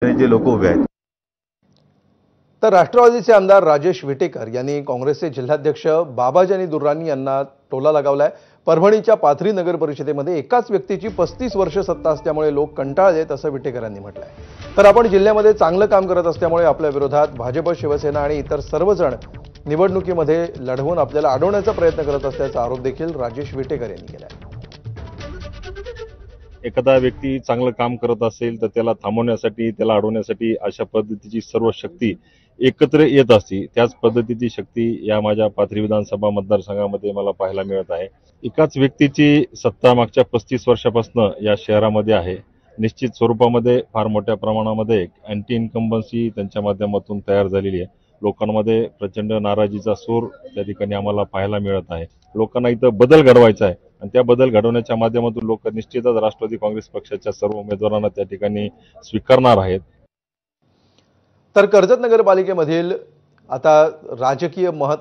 जे लोक उभे आहेत। तर राष्ट्रवादीचे आमदार राजेश विटेकर यांनी काँग्रेसचे जिल्हाध्यक्ष बाबाजानी दुर्राणी यांना टोला लगावलाय। परभणीच्या पाथरी नगर परिषदेमध्ये एकाच व्यक्तीची 35 वर्ष सत्ता असल्यामुळे लोक कंटाळलेत असं विटेकरांनी म्हटलंय। तर आपण जिल्ह्यामध्ये चांगलं काम करत असल्यामुळे आपल्या विरोधात भाजप, शिवसेना आणि इतर सर्वजण निवडणुकीमध्ये लढवून आपल्याला अडवण्याचा प्रयत्न करत असल्याचा आरोप देखील राजेश विटेकर यांनी केलाय। एखादा व्यक्ती चांगलं काम करत असेल तर त्याला थांबवण्यासाठी, त्याला अडवण्यासाठी अशा पद्धतीची सर्व शक्ती एकत्र येत असते। त्याच पद्धतीची शक्ती या माझ्या पाथरी विधानसभा मतदारसंघामध्ये मला पाहायला मिळत आहे। एकाच व्यक्तीची सत्ता मागच्या 35 वर्षापासून या शहरामध्ये आहे। निश्चित स्वरूपामध्ये फार मोठ्या प्रमाणामध्ये अँटी इन्कम्बन्सी त्यांच्या माध्यमातून तयार झालेली आहे। लोकांमध्ये प्रचंड नाराजीचा सूर त्या ठिकाणी आम्हाला पाहायला मिळत आहे। लोकांना इथं बदल घडवायचा आहे आणि त्या बदल घडवण्याच्या माध्यमातून लोक निश्चितच राष्ट्रवादी काँग्रेस पक्षाच्या सर्व उमेदवारांना त्या ठिकाणी स्वीकारणार आहेत। तर कर्जत नगरपालिकेमधील आता राजकीय महत्त्व